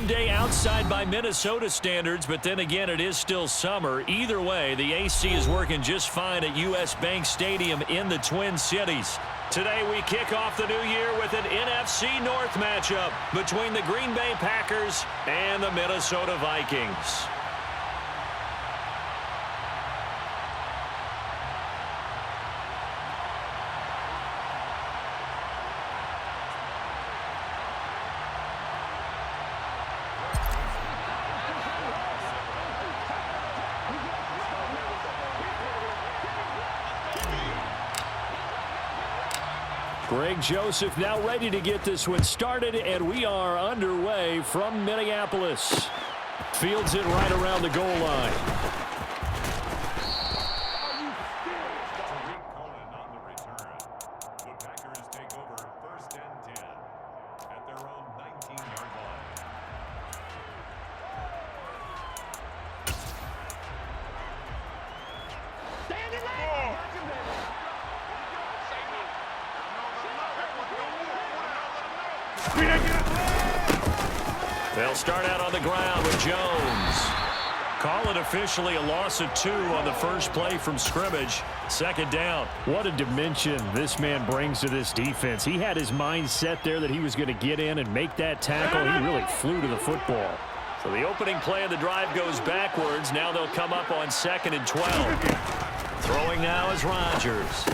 warm day outside by Minnesota standards, but then again, it is still summer. Either way, the AC is working just fine at US Bank Stadium in the Twin Cities. Today, we kick off the new year with an NFC North matchup between the Green Bay Packers and the Minnesota Vikings. Greg Joseph now ready to get this one started, and we are underway from Minneapolis. Fields it right around the goal line. They'll start out on the ground with Jones. Call it officially a loss of 2 on the first play from scrimmage. Second down. What a dimension this man brings to this defense. He had his mind set there that he was going to get in and make that tackle. He really flew to the football. So the opening play of the drive goes backwards. Now they'll come up on 2nd and 12. Throwing now is Rodgers.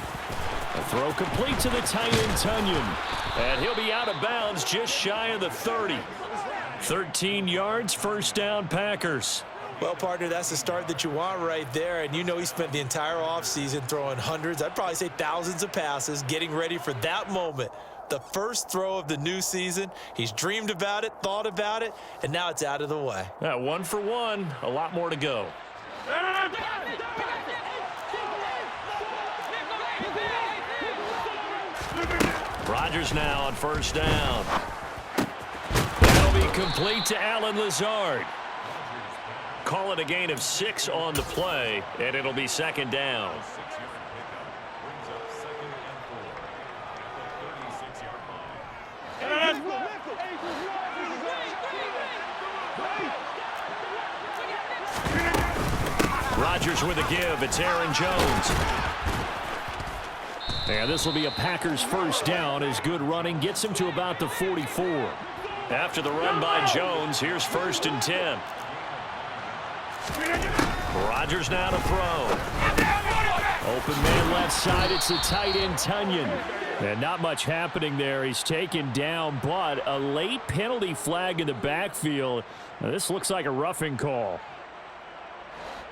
A throw complete to the tight end, Tunyon. And he'll be out of bounds just shy of the 30. 13 yards, first down, Packers. Well, partner, that's the start that you want right there. And you know he spent the entire offseason throwing hundreds, I'd probably say thousands of passes, getting ready for that moment. The first throw of the new season. He's dreamed about it, thought about it, and now it's out of the way. 1 for 1, a lot more to go. Rodgers now on first down. That'll be complete to Allen Lazard. Call it a gain of 6 on the play, and it'll be second down. Rodgers with a give. It's Aaron Jones. And this will be a Packers first down as good running gets him to about the 44. After the run by Jones, here's 1st and 10. Rodgers now to throw. Open man left side. It's the tight end, Tunyon. And not much happening there. He's taken down, but a late penalty flag in the backfield. Now, this looks like a roughing call.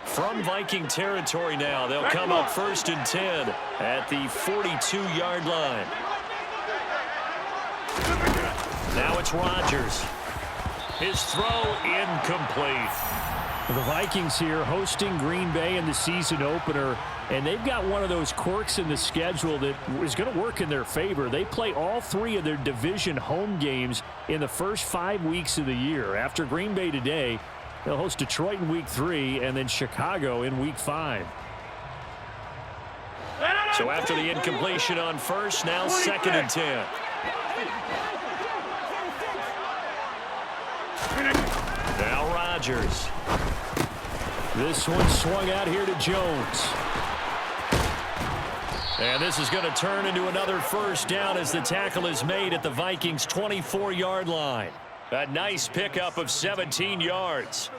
From Viking territory now, they'll come up 1st and 10 at the 42-yard line. Now it's Rodgers. His throw incomplete. The Vikings here hosting Green Bay in the season opener, and they've got one of those quirks in the schedule that is going to work in their favor. They play all 3 of their division home games in the first 5 weeks of the year. After Green Bay today, they'll host Detroit in week 3 and then Chicago in week 5. So after the incompletion on first, now 2nd and 10. Now Rodgers. This one swung out here to Jones. And this is going to turn into another first down as the tackle is made at the Vikings' 24-yard line. A nice pickup of 17 yards.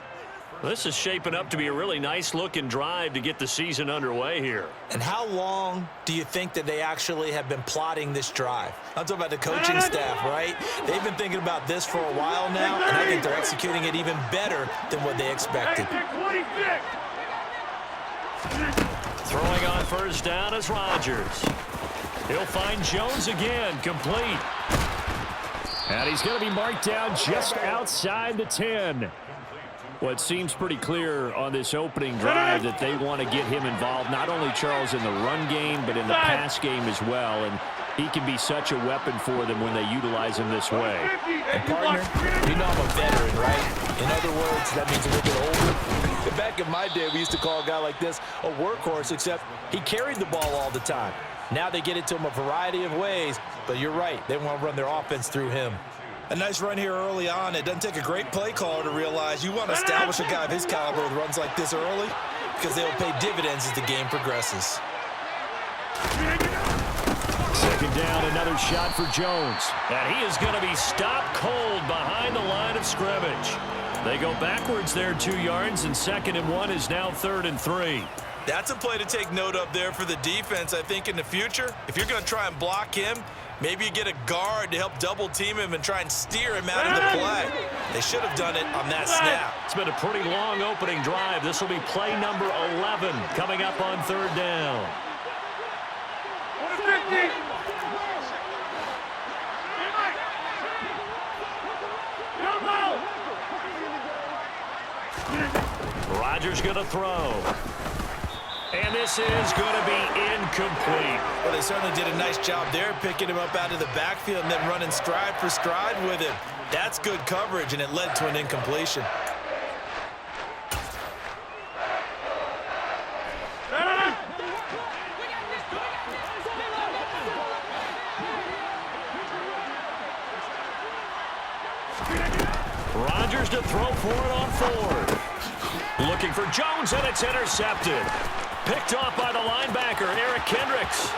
This is shaping up to be a really nice-looking drive to get the season underway here. And how long do you think that they actually have been plotting this drive? I'm talking about the coaching staff, right? They've been thinking about this for a while now, and I think they're executing it even better than what they expected. Throwing on first down is Rodgers. He'll find Jones again, complete. And he's going to be marked down just outside the 10. Well, it seems pretty clear on this opening drive that they want to get him involved, not only, Charles, in the run game, but in the pass game as well. And he can be such a weapon for them when they utilize him this way. And, partner, you know I'm a veteran, right? In other words, that means a little bit older. Back in my day, we used to call a guy like this a workhorse, except he carried the ball all the time. Now they get it to him a variety of ways, but you're right. They want to run their offense through him. A nice run here early on. It doesn't take a great play caller to realize you want to establish a guy of his caliber with runs like this early because they will pay dividends as the game progresses. Second down, another shot for Jones. And he is going to be stopped cold behind the line of scrimmage. They go backwards there 2 yards, and 2nd and 1 is now 3rd and 3. That's a play to take note of there for the defense, I think, in the future. If you're going to try and block him, maybe you get a guard to help double-team him and try and steer him out of the play. They should have done it on that snap. It's been a pretty long opening drive. This will be play number 11 coming up on 3rd down. Rodgers going to throw. And this is going to be incomplete. Well, they certainly did a nice job there, picking him up out of the backfield and then running stride for stride with him. That's good coverage, and it led to an incompletion. Rodgers to throw for it on 4th. Looking for Jones, and it's intercepted. Picked off by the linebacker, Eric Kendricks.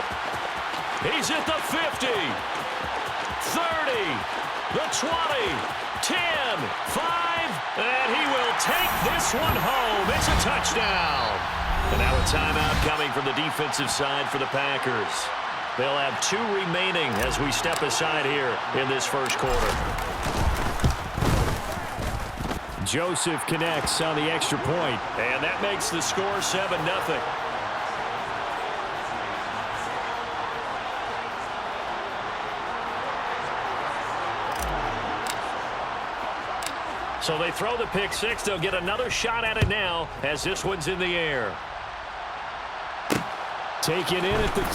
He's at the 50, 30, the 20, 10, 5, and he will take this one home. It's a touchdown. And now a timeout coming from the defensive side for the Packers. They'll have 2 remaining as we step aside here in this first quarter. Joseph connects on the extra point. And that makes the score 7-0. So they throw the pick 6. They'll get another shot at it now as this one's in the air. Taken in at the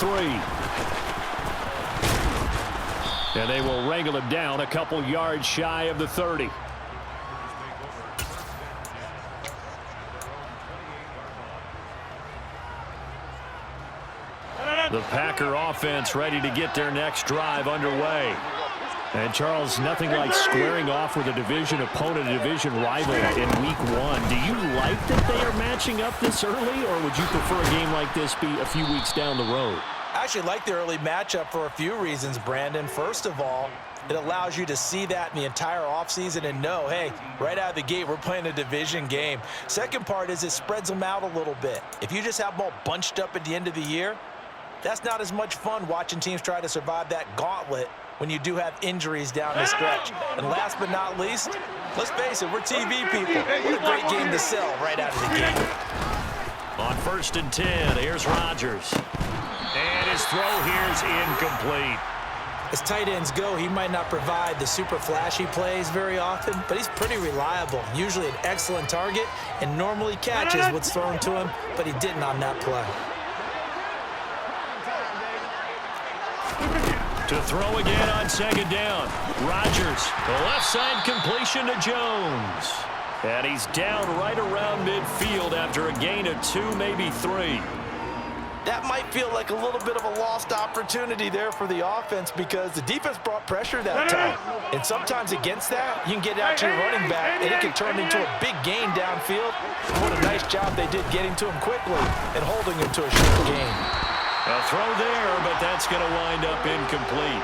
3. And they will wrangle him down a couple yards shy of the 30. The Packer offense ready to get their next drive underway. And, Charles, nothing like squaring off with a division opponent, a division rival in Week 1. Do you like that they are matching up this early, or would you prefer a game like this be a few weeks down the road? I actually like the early matchup for a few reasons, Brandon. First of all, it allows you to see that in the entire offseason and know, hey, right out of the gate, we're playing a division game. Second part is it spreads them out a little bit. If you just have them all bunched up at the end of the year, that's not as much fun watching teams try to survive that gauntlet when you do have injuries down the stretch. And last but not least, let's face it, we're TV people. What a great game to sell right out of the gate. On 1st and 10, here's Rodgers. And his throw here's incomplete. As tight ends go, he might not provide the super flashy plays very often, but he's pretty reliable, usually an excellent target, and normally catches what's thrown to him, but he didn't on that play. To throw again on 2nd down. Rodgers, the left side completion to Jones. And he's down right around midfield after a gain of 2, maybe 3. That might feel like a little bit of a lost opportunity there for the offense because the defense brought pressure that time. And sometimes against that, you can get out to your running back, and it can turn into a big gain downfield. What a nice job they did getting to him quickly and holding him to a short gain. A throw there, but that's going to wind up incomplete.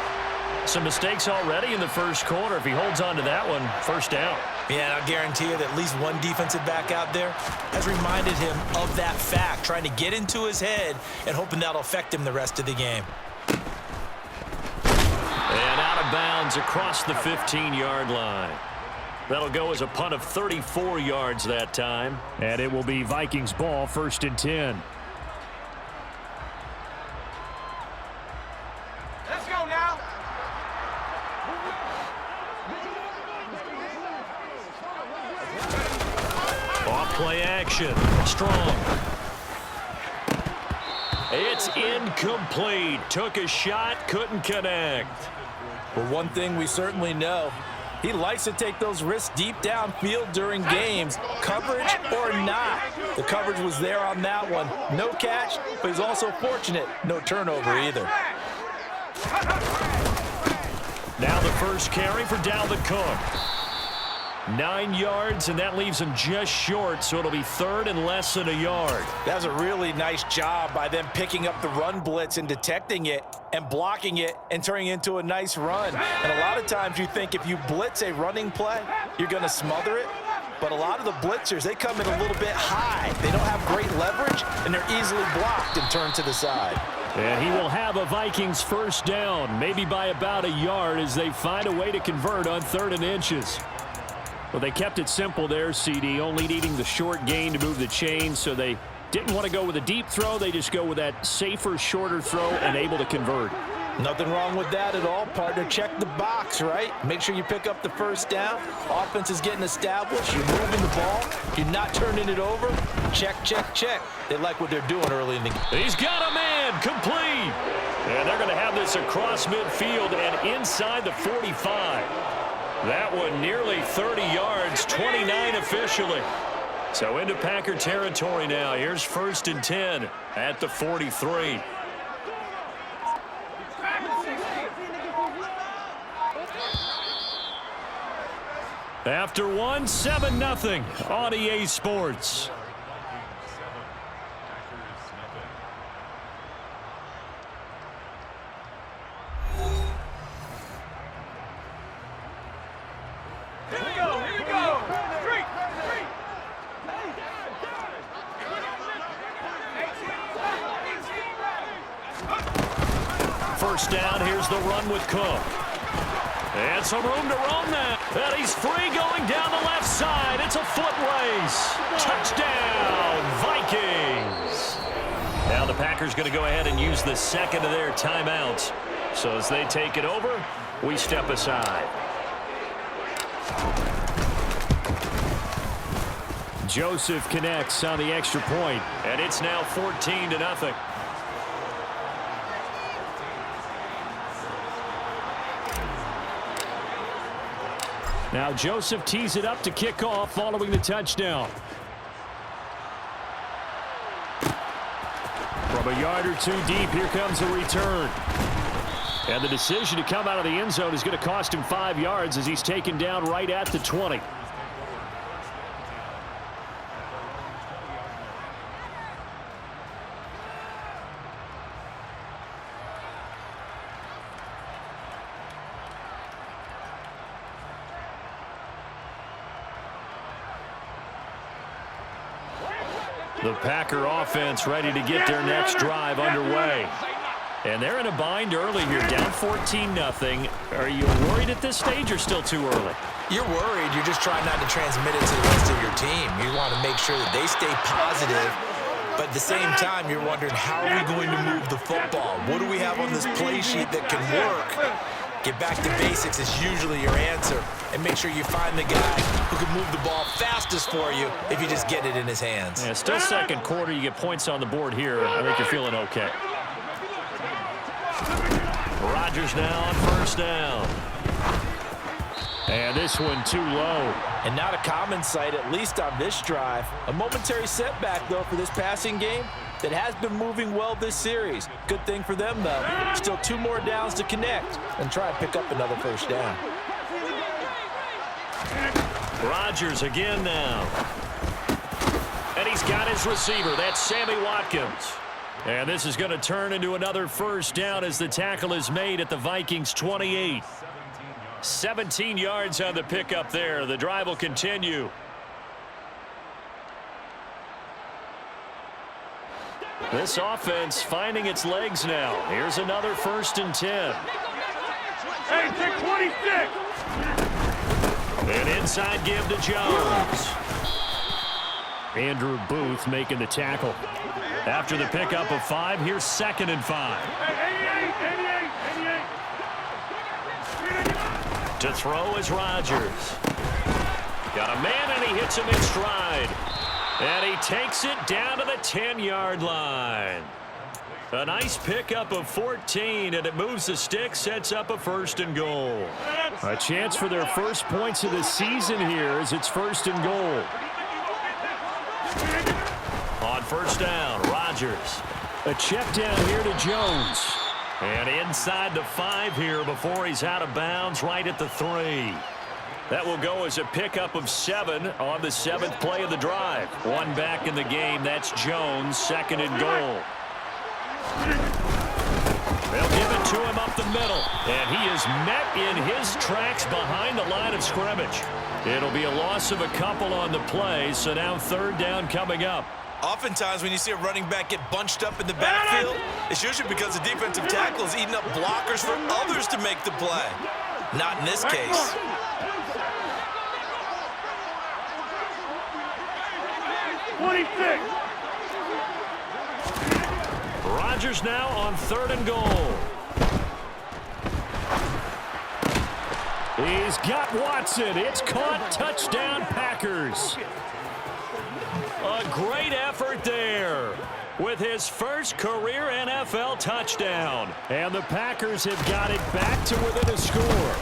Some mistakes already in the first quarter. If he holds on to that one, 1st down. Yeah, and I'll guarantee you that at least one defensive back out there has reminded him of that fact, trying to get into his head and hoping that'll affect him the rest of the game. And out of bounds across the 15-yard line. That'll go as a punt of 34 yards that time. And it will be Vikings ball, 1st and 10. Let's go now. Off-play action. Strong. It's incomplete. Took a shot, couldn't connect. Well, one thing we certainly know, he likes to take those risks deep downfield during games, coverage or not. The coverage was there on that one. No catch, but he's also fortunate. No turnover either. Now the first carry for Dalvin Cook. 9 yards, and that leaves him just short, so it'll be third and less than a yard. That was a really nice job by them picking up the run blitz and detecting it and blocking it and turning it into a nice run. And a lot of times you think if you blitz a running play, you're going to smother it. But a lot of the blitzers, they come in a little bit high. They don't have great leverage, and they're easily blocked and turned to the side. And he will have a Vikings first down, maybe by about a yard, as they find a way to convert on 3rd and inches. Well, they kept it simple there, CD, only needing the short gain to move the chain, so they didn't want to go with a deep throw. They just go with that safer, shorter throw and able to convert. Nothing wrong with that at all, partner. Check the box, right? Make sure you pick up the first down. Offense is getting established. You're moving the ball. You're not turning it over. Check, check, check. They like what they're doing early in the game. He's got a man, complete. And they're going to have this across midfield and inside the 45. That one nearly 30 yards, 29 officially. So into Packer territory now. Here's 1st and 10 at the 43. After one, 7-0 on EA Sports. First down, here's the run with Cook. And some room to roam that. And he's free going down the left side. It's a foot race. Touchdown, Vikings. Now the Packers going to go ahead and use the second of their timeouts. So as they take it over, we step aside. Joseph connects on the extra point. And it's now 14-0. Now Joseph tees it up to kick off following the touchdown. From a yard or two deep, here comes a return. And the decision to come out of the end zone is going to cost him 5 yards as he's taken down right at the 20. The Packer offense ready to get their next drive underway. And they're in a bind early here, down 14-0. Are you worried at this stage or still too early? You're worried. You're just trying not to transmit it to the rest of your team. You want to make sure that they stay positive. But at the same time, you're wondering, how are we going to move the football? What do we have on this play sheet that can work? Get back to basics is usually your answer. And make sure you find the guy who can move the ball fastest for you if you just get it in his hands. Yeah, still second quarter. You get points on the board here. I think you're feeling okay. Rodgers now on first down. And this one too low. And not a common sight, at least on this drive. A momentary setback, though, for this passing game that has been moving well this series. Good thing for them, though. Still 2 more downs to connect and try and pick up another first down. Rodgers again now. And he's got his receiver. That's Sammy Watkins. And this is going to turn into another first down as the tackle is made at the Vikings 28. 17 yards on the pickup there. The drive will continue. This offense finding its legs now. Here's another 1st and 10. Hey, take 26. And inside give to Jones. Andrew Booth making the tackle. After the pickup of 5, here's 2nd and 5. Hey, 88. To throw is Rodgers. Got a man, and he hits him in stride. And he takes it down to the 10-yard line. A nice pickup of 14, and it moves the stick, sets up a 1st and goal. A chance for their first points of the season here as it's 1st and goal. On first down, Rodgers. A check down here to Jones. And inside the 5 here before he's out of bounds right at the 3. That will go as a pickup of 7 on the 7th play of the drive. One back in the game. That's Jones, 2nd and goal. They'll give it to him up the middle. And he is met in his tracks behind the line of scrimmage. It'll be a loss of a couple on the play, so now 3rd down coming up. Oftentimes when you see a running back get bunched up in the backfield, it's usually because the defensive tackle is eating up blockers for others to make the play. Not in this case. Rodgers now on 3rd and goal. He's got Watson. It's caught. Touchdown, Packers. A great effort there with his first career NFL touchdown. And the Packers have got it back to within a score.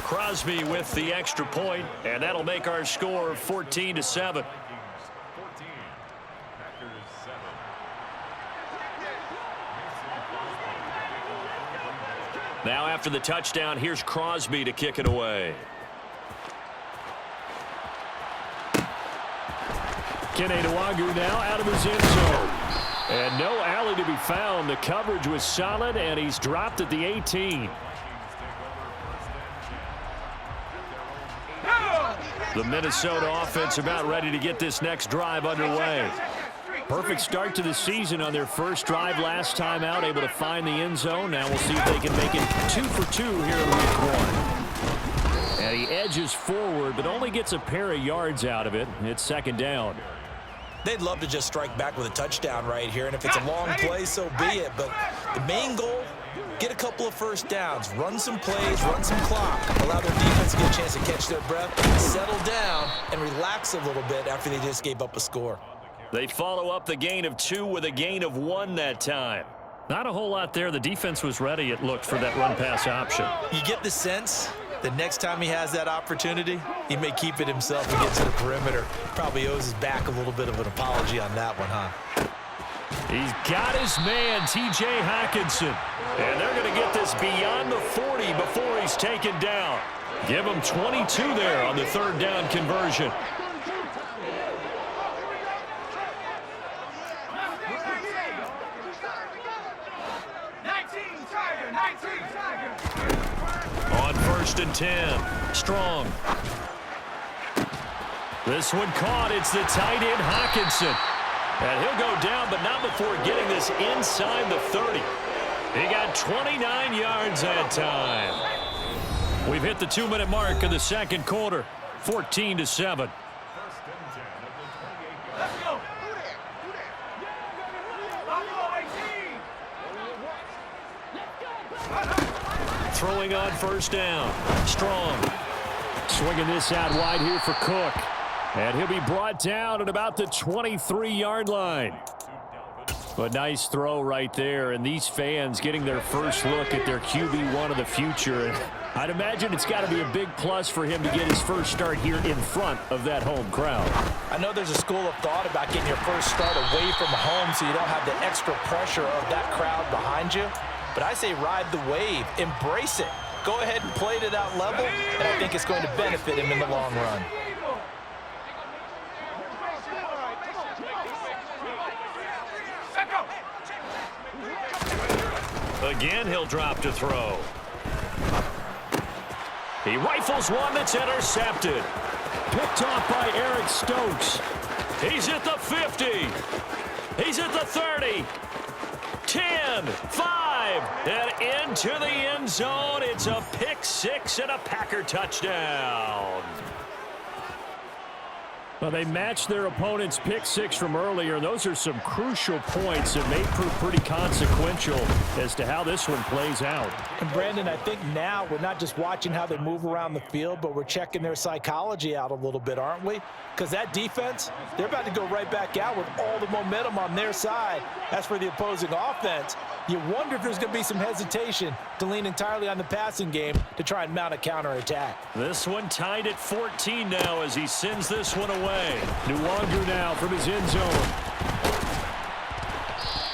Crosby with the extra point, and that'll make our score 14-7. Now after the touchdown, here's Crosby to kick it away. CHEESEheads now out of his end zone. And no alley to be found. The coverage was solid, and he's dropped at the 18. The Minnesota offense about ready to get this next drive underway. Perfect start to the season on their first drive last time out, able to find the end zone. Now we'll see if they can make it 2 for 2 here in week 1. And he edges forward, but only gets a pair of yards out of it. It's 2nd down. They'd love to just strike back with a touchdown right here, and if it's a long play, so be it. But the main goal, get a couple of first downs, run some plays, run some clock, allow their defense to get a chance to catch their breath, settle down, and relax a little bit after they just gave up a score. They follow up the gain of 2 with a gain of 1 that time. Not a whole lot there. The defense was ready, it looked, for that run-pass option. You get the sense that next time he has that opportunity, he may keep it himself and get to the perimeter. Probably owes his back a little bit of an apology on that one, huh? He's got his man, T.J. Hockenson. And they're going to get this beyond the 40 before he's taken down. Give him 22 there on the 3rd down conversion. On 1st and 10, Strong. This one caught. It's the tight end, Hockenson. And he'll go down, but not before getting this inside the 30. He got 29 yards that time. We've hit the 2-minute mark of the 2nd quarter, 14-7. Throwing on 1st down. Strong. Swinging this out wide here for Cook. And he'll be brought down at about the 23-yard line. A nice throw right there, and these fans getting their first look at their QB1 of the future. And I'd imagine it's got to be a big plus for him to get his first start here in front of that home crowd. I know there's a school of thought about getting your first start away from home so you don't have the extra pressure of that crowd behind you. But I say ride the wave, embrace it. Go ahead and play to that level, and I think it's going to benefit him in the long run. Again, he'll drop to throw. He rifles one that's intercepted. Picked off by Eric Stokes. He's at the 50. He's at the 30. 10, 5, and into the end zone. It's a pick 6 and a Packer touchdown. Well, they matched their opponent's pick 6 from earlier. Those are some crucial points that may prove pretty consequential as to how this one plays out. And Brandon, I think now we're not just watching how they move around the field, but we're checking their psychology out a little bit, aren't we? Because that defense, they're about to go right back out with all the momentum on their side. As for the opposing offense, you wonder if there's going to be some hesitation to lean entirely on the passing game to try and mount a counterattack. This one tied at 14 now as he sends this one away. Wk1 now from his end zone.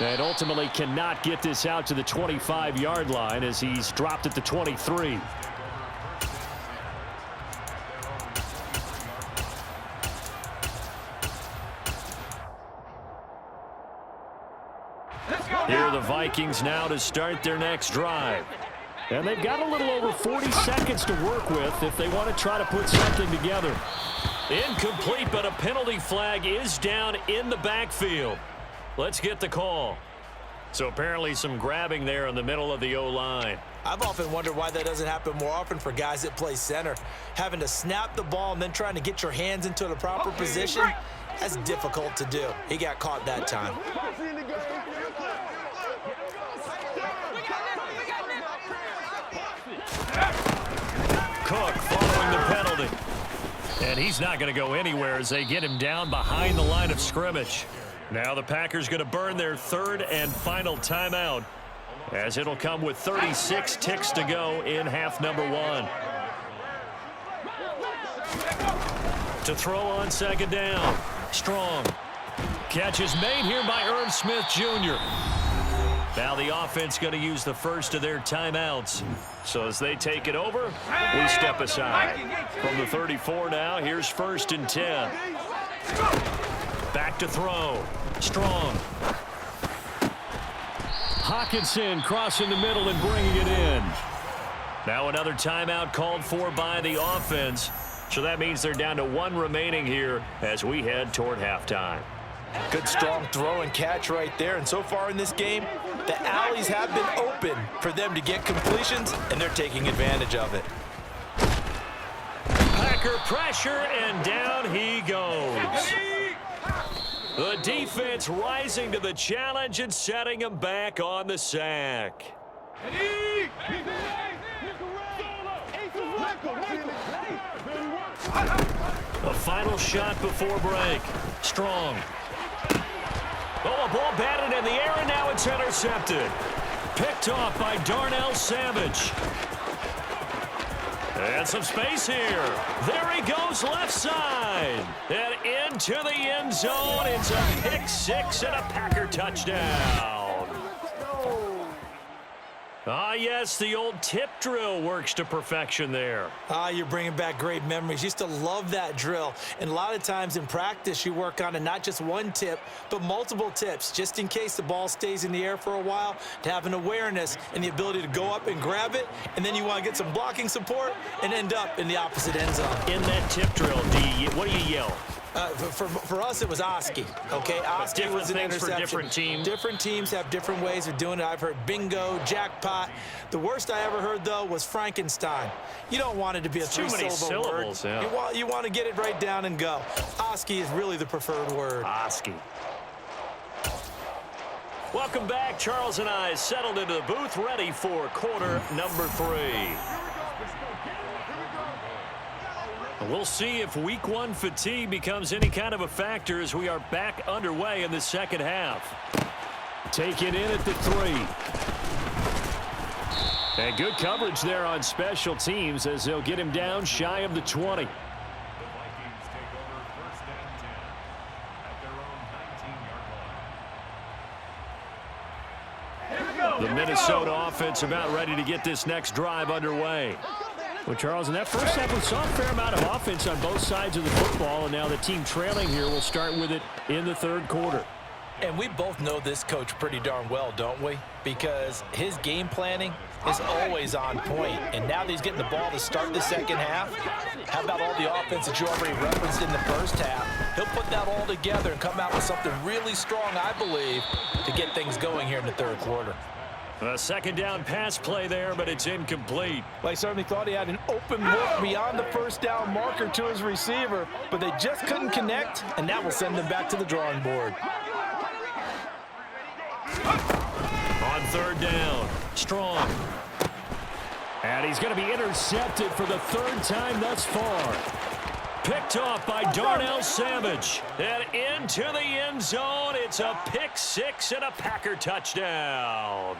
And ultimately cannot get this out to the 25-yard line as he's dropped at the 23. Here are the Vikings now to start their next drive. And they've got a little over 40 seconds to work with if they want to try to put something together. Incomplete, but a penalty flag is down in the backfield. Let's get the call. So apparently some grabbing there in the middle of the O-line. I've often wondered why that doesn't happen more often for guys that play center. Having to snap the ball and then trying to get your hands into the proper position, that's difficult to do. He got caught that time. Cook following the penalty. And he's not going to go anywhere as they get him down behind the line of scrimmage. Now the Packers going to burn their third and final timeout as it'll come with 36 ticks to go in half number 1. To throw on second down. Strong. Catch is made here by Irv Smith Jr. Now the offense going to use the first of their timeouts. So as they take it over, we step aside. From the 34 now, here's 1st and 10. Back to throw. Strong. Hawkinson crossing the middle and bringing it in. Now another timeout called for by the offense. So that means they're down to 1 remaining here as we head toward halftime. Good strong throw and catch right there. And so far in this game, the alleys have been open for them to get completions, and they're taking advantage of it. Packer pressure, and down he goes. The defense rising to the challenge and setting him back on the sack. A final shot before break. Strong. Oh, a ball batted in the air, and now it's intercepted. Picked off by Darnell Savage. And some space here. There he goes left side. And into the end zone. It's a pick six and a Packer touchdown. Ah, yes, the old tip drill works to perfection there. Ah, you're bringing back great memories. Used to love that drill. And a lot of times in practice, you work on it not just one tip, but multiple tips, just in case the ball stays in the air for a while, to have an awareness and the ability to go up and grab it, and then you want to get some blocking support and end up in the opposite end zone. In that tip drill, what do you yell? For us, it was Oski. Okay, Oski was an interception. For different teams. Different teams have different ways of doing it. I've heard bingo, jackpot. The worst I ever heard, though, was Frankenstein. You don't want it to be a three-syllable word. Yeah. You want to get it right down and go. Oski is really the preferred word. Oski. Welcome back. Charles and I settled into the booth, ready for quarter number 3. We'll see if week 1 fatigue becomes any kind of a factor as we are back underway in the second half. Take it in at the 3. And good coverage there on special teams as they'll get him down shy of the 20. The Minnesota offense about ready to get this next drive underway. Well, Charles, in that first half, we saw a fair amount of offense on both sides of the football, and now the team trailing here will start with it in the third quarter. And we both know this coach pretty darn well, don't we? Because his game planning is always on point. And now that he's getting the ball to start the second half, how about all the offense that you already referenced in the first half? He'll put that all together and come out with something really strong, I believe, to get things going here in the third quarter. A second down pass play there, but it's incomplete. Well, he certainly thought he had an open look beyond the first down marker to his receiver, but they just couldn't connect, and that will send them back to the drawing board. On third down, Strong. And he's going to be intercepted for the third time thus far. Picked off by Darnell Savage. And into the end zone. It's a pick six and a Packer touchdown.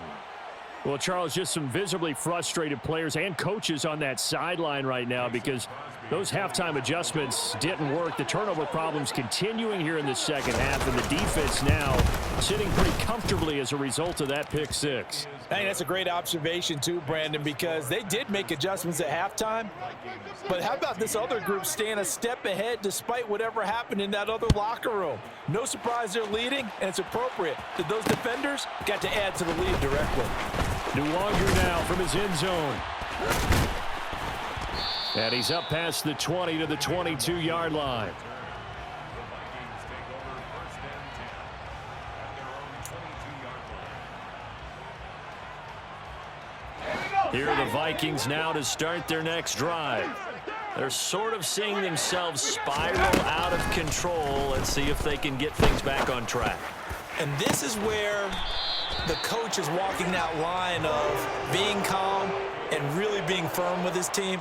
Well, Charles, just some visibly frustrated players and coaches on that sideline right now because those halftime adjustments didn't work. The turnover problems continuing here in the second half, and the defense now sitting pretty comfortably as a result of that pick six. I think that's a great observation too, Brandon, because they did make adjustments at halftime. But how about this other group staying a step ahead despite whatever happened in that other locker room? No surprise they're leading, and it's appropriate that those defenders got to add to the lead directly. Wk1 now from his end zone. And he's up past the 20 to the 22-yard line. Here are the Vikings now to start their next drive. They're sort of seeing themselves spiral out of control and see if they can get things back on track. And this is where the coach is walking that line of being calm and really being firm with his team.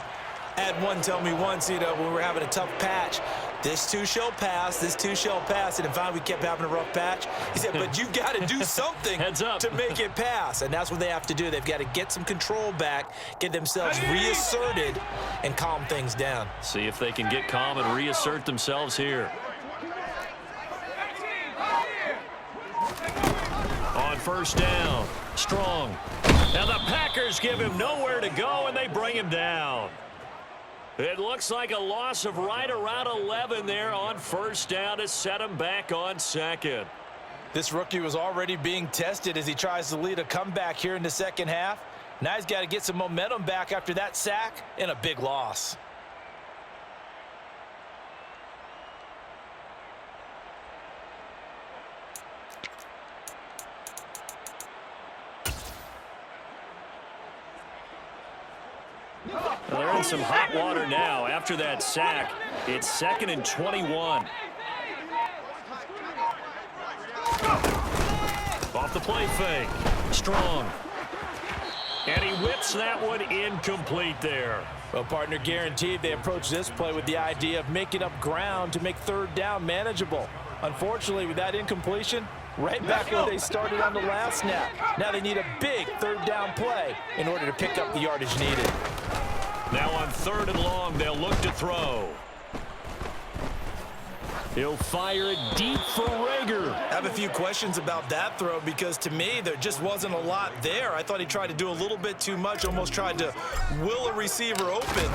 I had one tell me once, when we were having a tough patch, this too shall pass, this too shall pass. And finally we kept having a rough patch. He said, but you got to do something Heads up. to make it pass. And that's what they have to do. They've got to get some control back, get themselves reasserted, and calm things down. See if they can get calm and reassert themselves here. On first down, Strong. Now the Packers give him nowhere to go, and they bring him down. It looks like a loss of right around 11 there on first down to set him back on second. This rookie was already being tested as he tries to lead a comeback here in the second half. Now he's got to get some momentum back after that sack and a big loss. Well, they're in some hot water now. After that sack, it's 2nd and 21. Off the play fake. Strong. And he whips that one incomplete there. Well, partner, guaranteed they approach this play with the idea of making up ground to make third down manageable. Unfortunately, with that incompletion, right back where they started on the last snap. Now they need a big third down play in order to pick up the yardage needed. Now on 3rd and long, they'll look to throw. He'll fire it deep for Rager. I have a few questions about that throw because to me there just wasn't a lot there. I thought he tried to do a little bit too much, almost tried to will a receiver open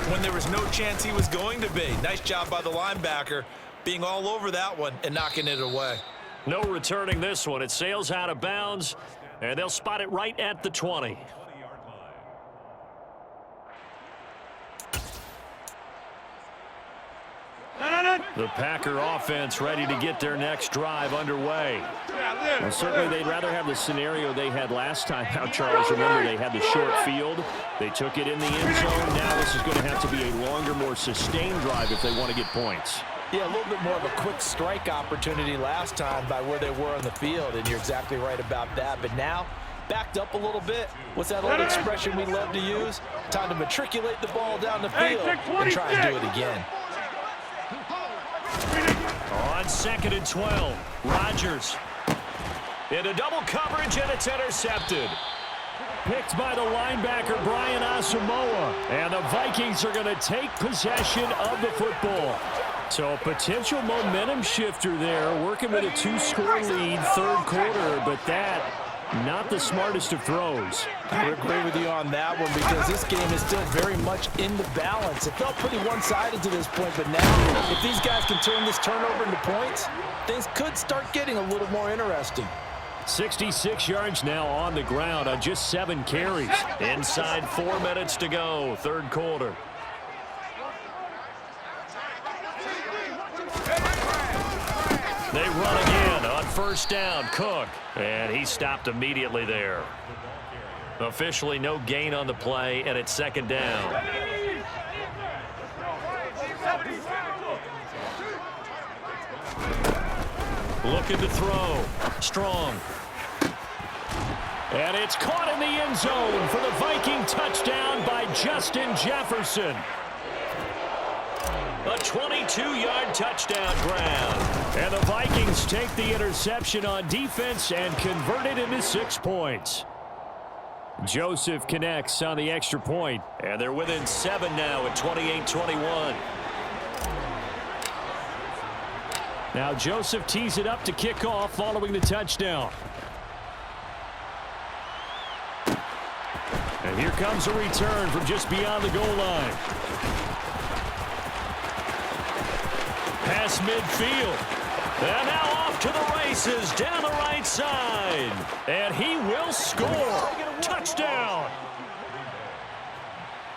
when there was no chance he was going to be. Nice job by the linebacker being all over that one and knocking it away. No returning this one. It sails out of bounds, and they'll spot it right at the 20. The Packer offense ready to get their next drive underway. Well, certainly they'd rather have the scenario they had last time out, Charles. Remember, they had the short field. They took it in the end zone. Now this is going to have to be a longer, more sustained drive if they want to get points. Yeah, a little bit more of a quick strike opportunity last time by where they were on the field, and you're exactly right about that. But now, backed up a little bit. What's that old expression we love to use? Time to matriculate the ball down the field and try and do it again. On 2nd and 12, Rodgers. Into double coverage, and it's intercepted. Picked by the linebacker, Brian Asamoah. And the Vikings are going to take possession of the football. So a potential momentum shifter there, working with a 2-score lead, 3rd quarter, but that, not the smartest of throws. I would agree with you on that one because this game is still very much in the balance. It felt pretty one-sided to this point, but now if these guys can turn this turnover into points, things could start getting a little more interesting. 66 yards now on the ground on just 7 carries. Inside 4 minutes to go, 3rd quarter. They run again on first down, Cook. And he stopped immediately there. Officially no gain on the play, and it's 2nd down. Looking to throw. Strong. And it's caught in the end zone for the Viking touchdown by Justin Jefferson. A 22-yard touchdown grab. And the Vikings take the interception on defense and convert it into 6 points. Joseph connects on the extra point. And they're within 7 now at 28-21. Now Joseph tees it up to kick off following the touchdown. And here comes a return from just beyond the goal line. Pass midfield. And now off to the races down the right side. And he will score. Touchdown.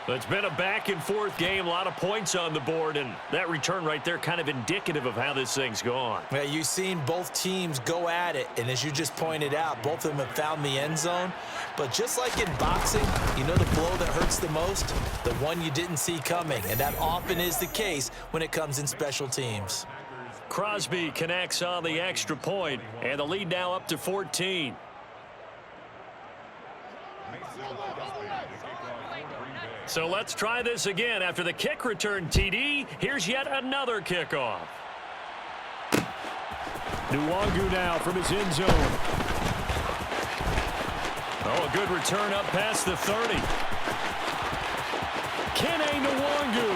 It's been a back-and-forth game, a lot of points on the board, and that return right there kind of indicative of how this thing's gone. Yeah, you've seen both teams go at it, and as you just pointed out, both of them have found the end zone. But just like in boxing, you know the blow that hurts the most? The one you didn't see coming, and that often is the case when it comes in special teams. Crosby connects on the extra point, and the lead now up to 14. So let's try this again. After the kick return TD, here's yet another kickoff. Nwangu now from his end zone. Oh, a good return up past the 30. Kene Nwangu.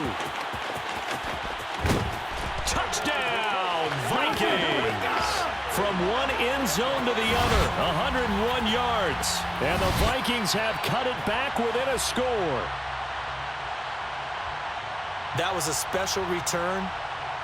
Touchdown, Vikings. From one end zone to the other, 101 yards. And the Vikings have cut it back within a score. That was a special return,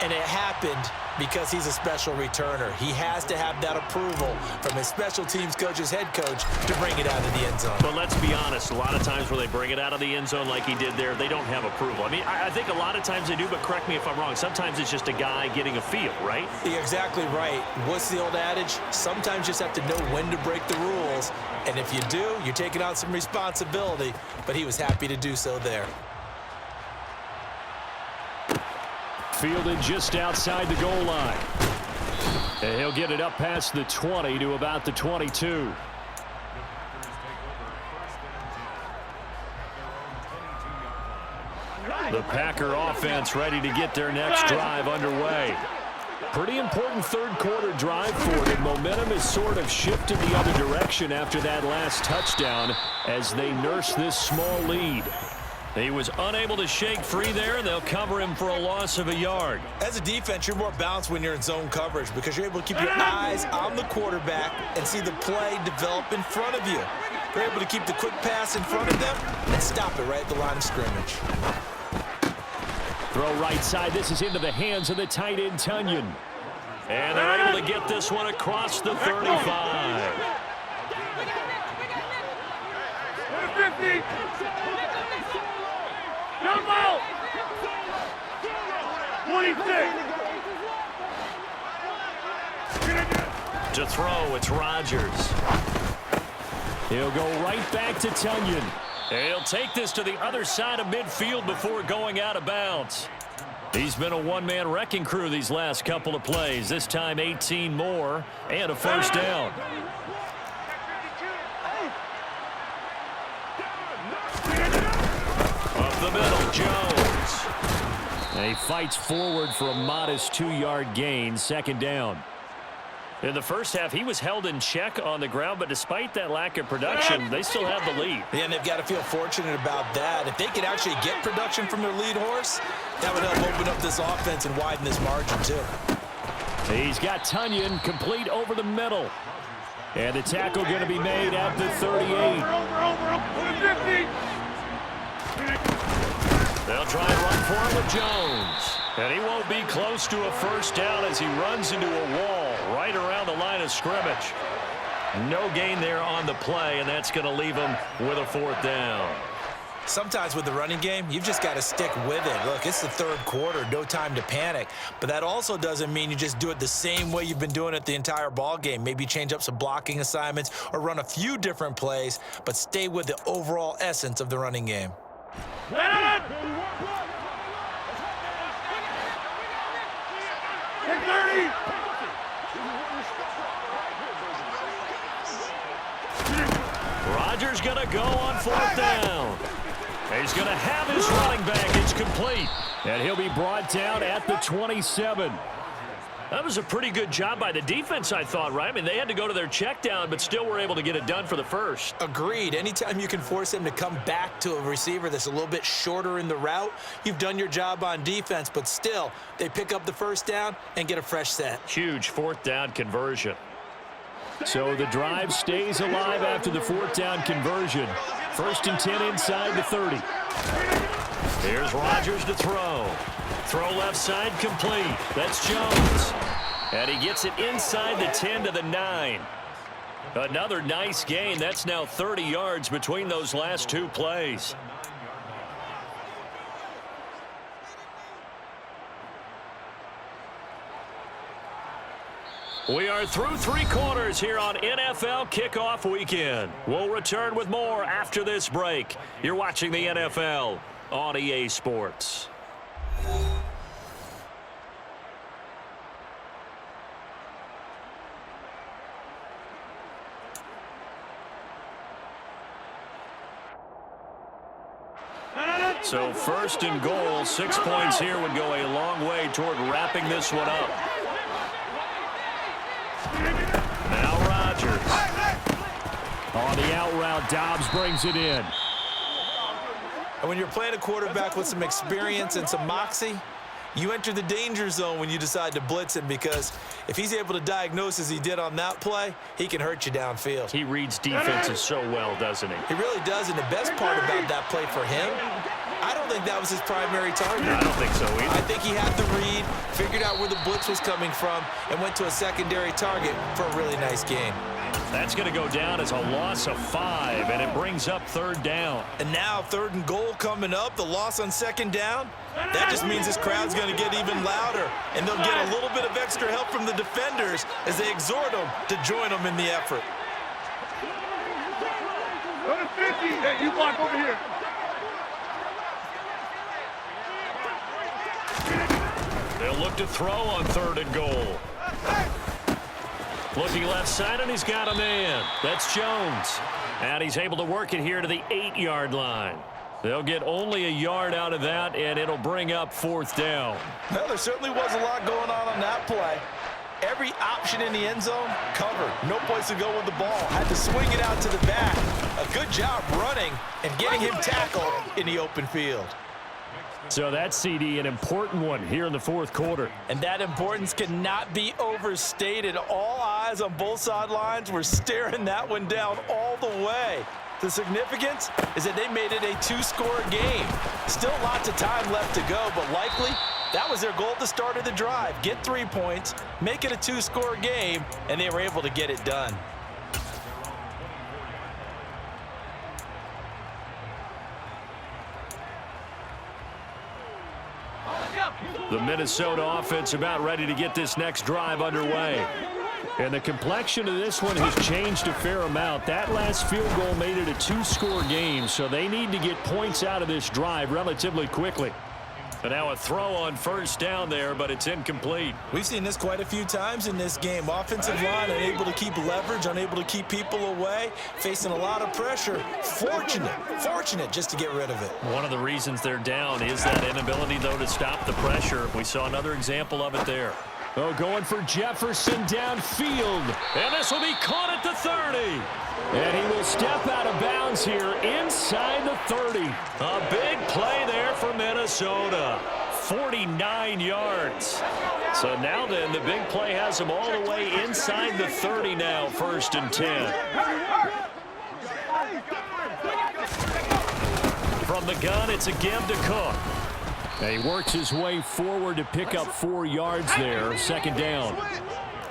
and it happened because he's a special returner. He has to have that approval from his special teams coach's head coach to bring it out of the end zone. But let's be honest, a lot of times when they bring it out of the end zone like he did there, they don't have approval. I mean, I think a lot of times they do, but correct me if I'm wrong. Sometimes it's just a guy getting a feel, right? You're exactly right. What's the old adage? Sometimes you just have to know when to break the rules, and if you do, you're taking on some responsibility, but he was happy to do so there. Fielded just outside the goal line. And he'll get it up past the 20 to about the 22. The Packer offense ready to get their next drive underway. Pretty important third quarter drive for them. Momentum has sort of shifted the other direction after that last touchdown as they nurse this small lead. He was unable to shake free there, and they'll cover him for a loss of a yard. As a defense, you're more balanced when you're in zone coverage because you're able to keep your eyes on the quarterback and see the play develop in front of you. You're able to keep the quick pass in front of them and stop it right at the line of scrimmage. Throw right side. This is into the hands of the tight end, Tunyon. And they're able to get this one across the 35. 50. Jump out! 26! To throw, it's Rodgers. He'll go right back to Tunyon. He'll take this to the other side of midfield before going out of bounds. He's been a one-man wrecking crew these last couple of plays. This time 18 more and a first down. Up the middle, Jones. And he fights forward for a modest 2-yard gain, second down. In the first half, he was held in check on the ground, but despite that lack of production, they still have the lead. Yeah, and they've got to feel fortunate about that. If they could actually get production from their lead horse, that would help open up this offense and widen this margin, too. He's got Tunyon complete over the middle. And the tackle going to be made at the 38. They'll try and run for it with Jones. And he won't be close to a first down as he runs into a wall right around the line of scrimmage. No gain there on the play, and that's going to leave him with a fourth down. Sometimes with the running game, you've just got to stick with it. Look, it's the third quarter, no time to panic. But that also doesn't mean you just do it the same way you've been doing it the entire ball game. Maybe change up some blocking assignments or run a few different plays, but stay with the overall essence of the running game. Rodgers going to go on fourth down. He's going to have his running back. It's complete. And he'll be brought down at the 27. That was a pretty good job by the defense, I thought, right? I mean, they had to go to their check down, but still were able to get it done for the first. Agreed. Anytime you can force them to come back to a receiver that's a little bit shorter in the route, you've done your job on defense, but still, they pick up the first down and get a fresh set. Huge fourth down conversion. So the drive stays alive after the fourth down conversion. 1st and 10 inside the 30. Here's Rodgers to throw. Throw left side complete. That's Jones. And he gets it inside the 10 to the 9. Another nice gain. That's now 30 yards between those last two plays. We are through 3 quarters here on NFL Kickoff Weekend. We'll return with more after this break. You're watching the NFL on EA Sports. So 1st and goal, 6 points here would go a long way toward wrapping this one up. Now Rodgers. On the out route, Dobbs brings it in. And when you're playing a quarterback with some experience and some moxie, you enter the danger zone when you decide to blitz him, because if he's able to diagnose as he did on that play, he can hurt you downfield. He reads defenses so well, doesn't he? He really does, and the best part about that play for him, I don't think that was his primary target. I don't think so either. I think he had the read, figured out where the blitz was coming from, and went to a secondary target for a really nice game. That's going to go down as a loss of 5, and it brings up 3rd down. And now 3rd and goal coming up, the loss on 2nd down. That just means this crowd's going to get even louder, and they'll get a little bit of extra help from the defenders as they exhort them to join them in the effort. Go to 50. Hey, you block over here. They'll look to throw on 3rd and goal. Looking left side, and he's got a man. That's Jones. And he's able to work it here to the 8-yard line. They'll get only a yard out of that, and it'll bring up 4th down. Well, there certainly was a lot going on that play. Every option in the end zone covered. No place to go with the ball. Had to swing it out to the back. A good job running and getting him tackled in the open field. So that CD, an important one here in the 4th quarter. And that importance cannot be overstated. All eyes on both sidelines were staring that one down all the way. The significance is that they made it a 2-score game. Still lots of time left to go, but likely that was their goal at the start of the drive. Get 3 points, make it a 2-score game, and they were able to get it done. The Minnesota offense about ready to get this next drive underway. And the complexion of this one has changed a fair amount. That last field goal made it a 2-score game, so they need to get points out of this drive relatively quickly. And now a throw on 1st down there, but it's incomplete. We've seen this quite a few times in this game. Offensive line unable to keep leverage, unable to keep people away, facing a lot of pressure. Fortunate just to get rid of it. One of the reasons they're down is that inability, though, to stop the pressure. We saw another example of it there. Oh, going for Jefferson downfield. And this will be caught at the 30. And he will step out of bounds here inside the 30. A big play there for Minnesota. 49 yards. So now then, the big play has them all the way inside the 30 now, 1st and 10. From the gun, it's again to Cook. And he works his way forward to pick up 4 yards there, 2nd down.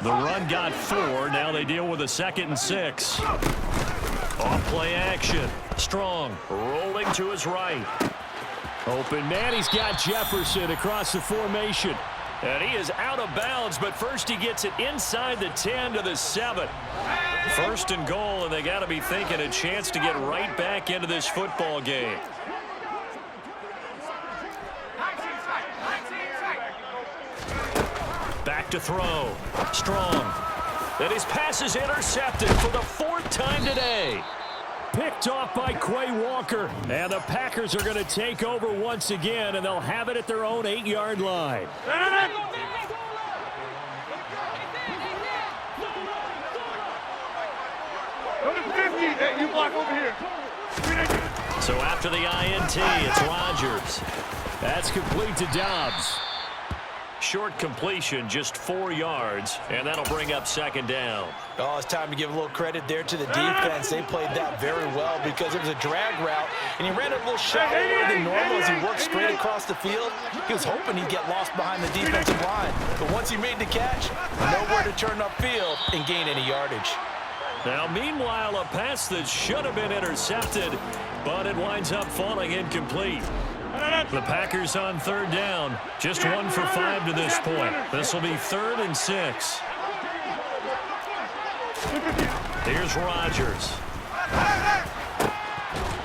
The run got 4. Now they deal with a 2nd and 6. Off play action. Strong rolling to his right. Open man. He's got Jefferson across the formation. And he is out of bounds, but first he gets it inside the 10 to the 7. 1st and goal, and they got to be thinking a chance to get right back into this football game. Back to throw. Strong. And his pass is intercepted for the 4th time today. Picked off by Quay Walker. And the Packers are going to take over once again, and they'll have it at their own 8-yard line. Hey, you block over here. So after the INT, it's Rodgers. That's complete to Dobbs. Short completion, just 4 yards, and that'll bring up second down. Oh, it's time to give a little credit there to the defense. They played that very well because it was a drag route, and he ran it a little shallower than normal as he worked straight across the field. He was hoping he'd get lost behind the defensive line, but once he made the catch, nowhere to turn upfield and gain any yardage. Now, meanwhile, a pass that should have been intercepted, but it winds up falling incomplete. The Packers on third down, just 1 for 5 to this point. This will be 3rd and 6. Here's Rodgers.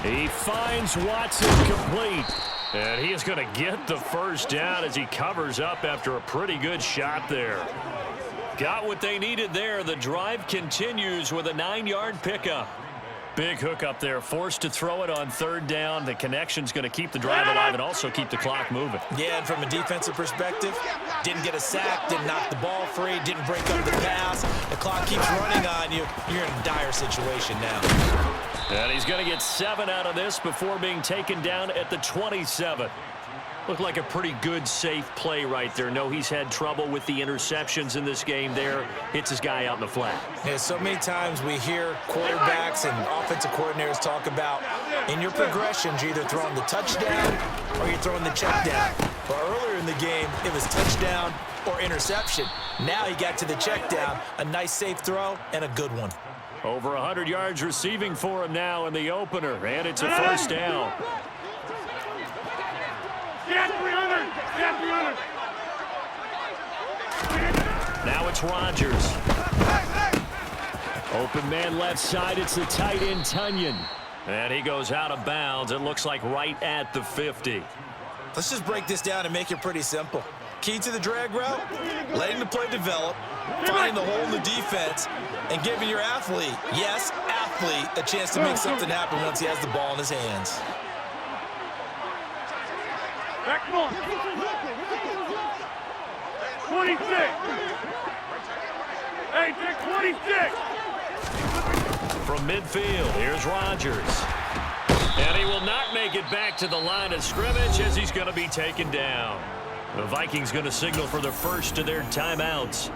He finds Watson complete. And he is going to get the first down as he covers up after a pretty good shot there. Got what they needed there. The drive continues with a 9-yard pickup. Big hook up there, forced to throw it on third down. The connection's going to keep the drive alive and also keep the clock moving. Yeah, and from a defensive perspective, didn't get a sack, didn't knock the ball free, didn't break up the pass. The clock keeps running on you. You're in a dire situation now. And he's going to get 7 out of this before being taken down at the 27. Looked like a pretty good, safe play right there. No, he's had trouble with the interceptions in this game there. Hits his guy out in the flat. Yeah, so many times we hear quarterbacks and offensive coordinators talk about in your progressions, you're either throwing the touchdown or you're throwing the check down. But earlier in the game, it was touchdown or interception. Now he got to the check down, a nice safe throw and a good one. Over 100 yards receiving for him now in the opener, and it's a first down. Now it's Rodgers. Open man left side. It's the tight end, Tunyon. And he goes out of bounds. It looks like right at the 50. Let's just break this down and make it pretty simple. Key to the drag route, letting the play develop, finding the hole in the defense, and giving your athlete, yes, athlete, a chance to make something happen once he has the ball in his hands. Back on. 26. Hey, take 26. From midfield, here's Rodgers. And he will not make it back to the line of scrimmage as he's going to be taken down. The Vikings going to signal for the first of their timeouts.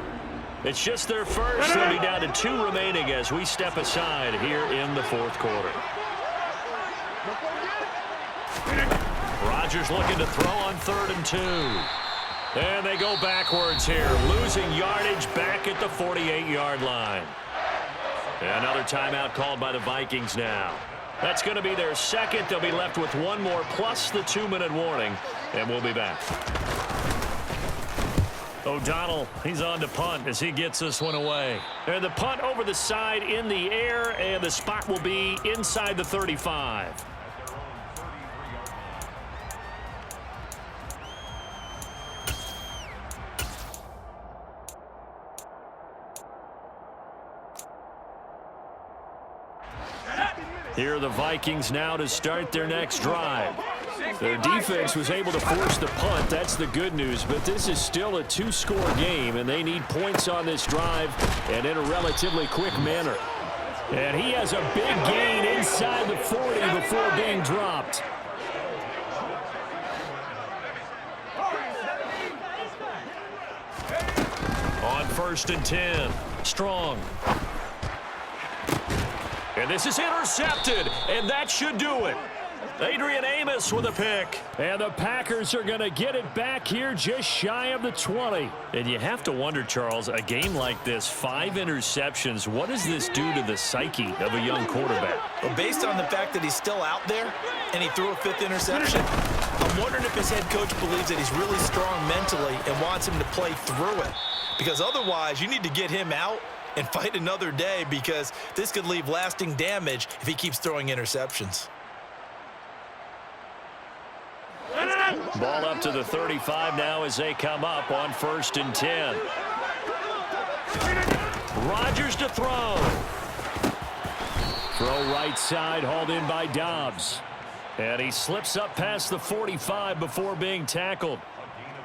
It's just their first. They'll be down to 2 remaining as we step aside here in the 4th quarter. Rodgers looking to throw on 3rd and 2. And they go backwards here, losing yardage back at the 48-yard line. Another timeout called by the Vikings now. That's going to be their second. They'll be left with 1 more plus the 2-minute warning, and we'll be back. O'Donnell, he's on to punt as he gets this one away. And the punt over the side in the air, and the spot will be inside the 35. Here are the Vikings now to start their next drive. Their defense was able to force the punt. That's the good news. But this is still a 2-score game, and they need points on this drive and in a relatively quick manner. And he has a big gain inside the 40 before being dropped. On 1st and 10, Strong. And this is intercepted, and that should do it. Adrian Amos with a pick. And the Packers are going to get it back here just shy of the 20. And you have to wonder, Charles, a game like this, 5 interceptions, what does this do to the psyche of a young quarterback? Well, based on the fact that he's still out there and he threw a 5th interception, I'm wondering if his head coach believes that he's really strong mentally and wants him to play through it. Because otherwise, you need to get him out and fight another day, because this could leave lasting damage if he keeps throwing interceptions. Ball up to the 35 now as they come up on 1st and 10. Rodgers to throw. Throw right side, hauled in by Dobbs. And he slips up past the 45 before being tackled.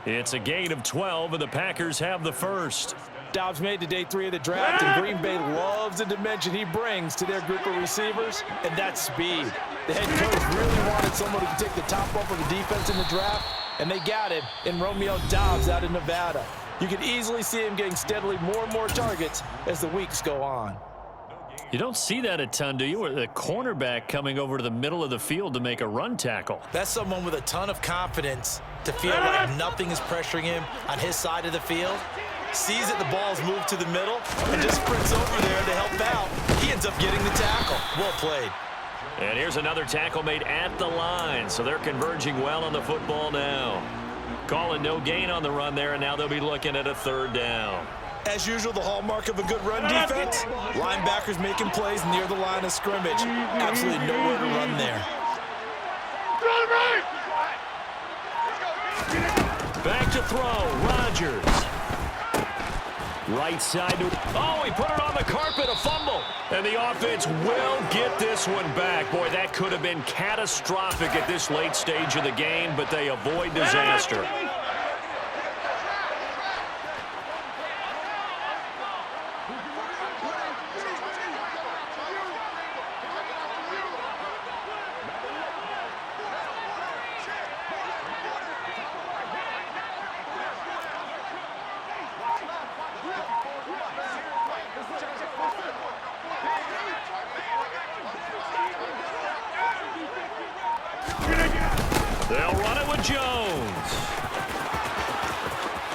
It's a gain of 12, and the Packers have the first. Dobbs made to day 3 of the draft, and Green Bay loves the dimension he brings to their group of receivers, and that's speed. The head coach really wanted someone who could take the top off of the defense in the draft, and they got him in Romeo Dobbs out of Nevada. You can easily see him getting steadily more and more targets as the weeks go on. You don't see that a ton, do you? Or the cornerback coming over to the middle of the field to make a run tackle. That's someone with a ton of confidence to feel like nothing is pressuring him on his side of the field. Sees that the ball's moved to the middle and just sprints over there to help out. He ends up getting the tackle. Well played. And here's another tackle made at the line, so they're converging well on the football now. Calling no gain on the run there, and now they'll be looking at a 3rd down. As usual, the hallmark of a good run defense, linebackers making plays near the line of scrimmage. Absolutely nowhere to run there. Back to throw, Rodgers. Right side. Oh, he put it on the carpet, a fumble. And the offense will get this one back. Boy, that could have been catastrophic at this late stage of the game, but they avoid disaster. They'll run it with Jones.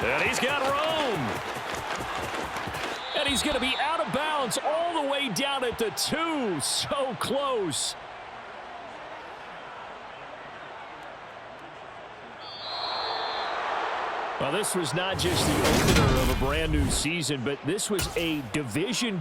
And he's got room. And he's going to be out of bounds all the way down at the 2. So close. Well, this was not just the opener of a brand new season, but this was a division